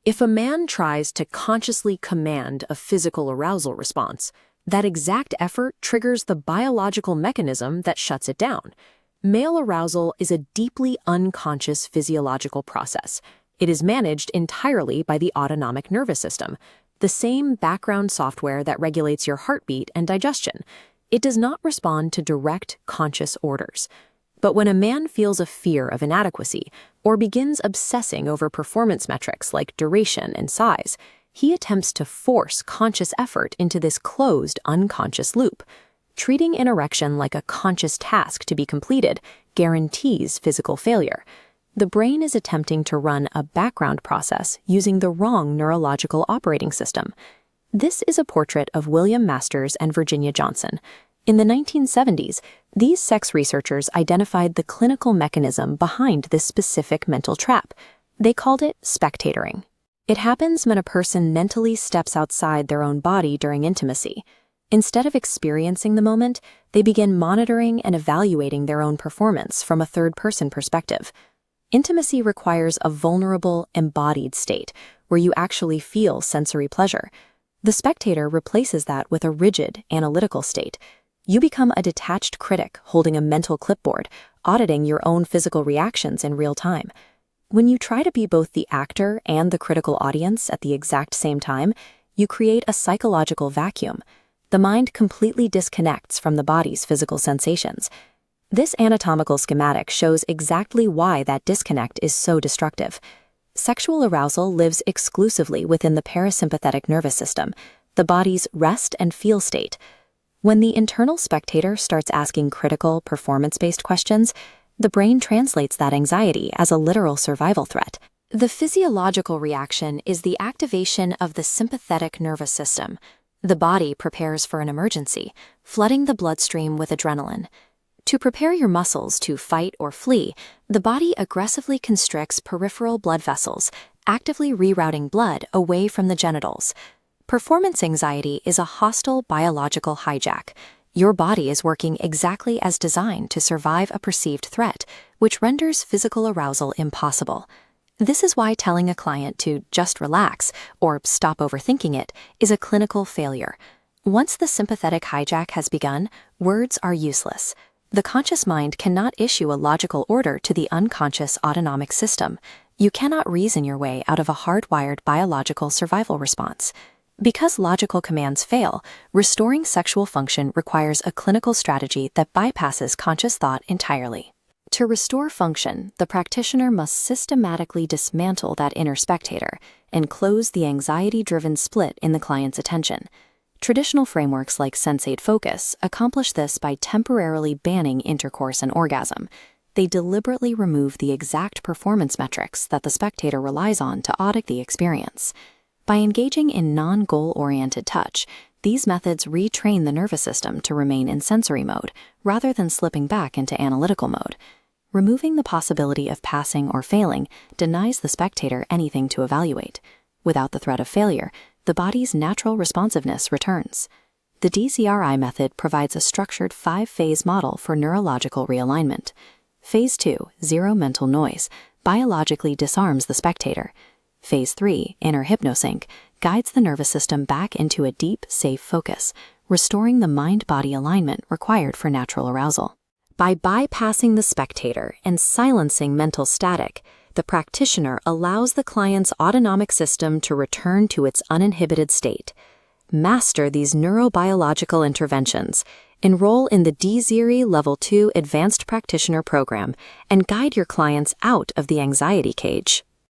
If a man tries to consciously command a physical arousal response, that exact effort triggers the biological mechanism that shuts it down. Male arousal is a deeply unconscious physiological process. It is managed entirely by the autonomic nervous system, the same background software that regulates your heartbeat and digestion. It does not respond to direct, conscious orders. But when a man feels a fear of inadequacy or begins obsessing over performance metrics like duration and size, he attempts to force conscious effort into this closed, unconscious loop. Treating an erection like a conscious task to be completed guarantees physical failure. The brain is attempting to run a background process using the wrong neurological operating system. This is a portrait of William Masters and Virginia Johnson. In the 1970s, these sex researchers identified the clinical mechanism behind this specific mental trap. They called it spectatoring. It happens when a person mentally steps outside their own body during intimacy. Instead of experiencing the moment, they begin monitoring and evaluating their own performance from a third-person perspective. Intimacy requires a vulnerable, embodied state where you actually feel sensory pleasure. The spectator replaces that with a rigid, analytical state. You become a detached critic holding a mental clipboard, auditing your own physical reactions in real time. When you try to be both the actor and the critical audience at the exact same time, you create a psychological vacuum. The mind completely disconnects from the body's physical sensations. This anatomical schematic shows exactly why that disconnect is so destructive. Sexual arousal lives exclusively within the parasympathetic nervous system, the body's rest and feel state. When the internal spectator starts asking critical, performance-based questions, the brain translates that anxiety as a literal survival threat. The physiological reaction is the activation of the sympathetic nervous system. The body prepares for an emergency, flooding the bloodstream with adrenaline. To prepare your muscles to fight or flee, the body aggressively constricts peripheral blood vessels, actively rerouting blood away from the genitals. Performance anxiety is a hostile biological hijack. Your body is working exactly as designed to survive a perceived threat, which renders physical arousal impossible. This is why telling a client to just relax or stop overthinking it is a clinical failure. Once the sympathetic hijack has begun, words are useless. The conscious mind cannot issue a logical order to the unconscious autonomic system. You cannot reason your way out of a hardwired biological survival response. Because logical commands fail, restoring sexual function requires a clinical strategy that bypasses conscious thought entirely. To restore function, the practitioner must systematically dismantle that inner spectator and close the anxiety-driven split in the client's attention. Traditional frameworks like sensate focus accomplish this by temporarily banning intercourse and orgasm. They deliberately remove the exact performance metrics that the spectator relies on to audit the experience. By engaging in non-goal-oriented touch, these methods retrain the nervous system to remain in sensory mode rather than slipping back into analytical mode. Removing the possibility of passing or failing denies the spectator anything to evaluate. Without the threat of failure, the body's natural responsiveness returns. The DZRI method provides a structured 5-phase model for neurological realignment. Phase 2, zero mental noise, biologically disarms the spectator. Phase 3, inner hypnosync, guides the nervous system back into a deep, safe focus, restoring the mind-body alignment required for natural arousal. By bypassing the spectator and silencing mental static, the practitioner allows the client's autonomic system to return to its uninhibited state. Master these neurobiological interventions, enroll in the DZRI Level 2 Advanced Practitioner Program, and guide your clients out of the anxiety cage.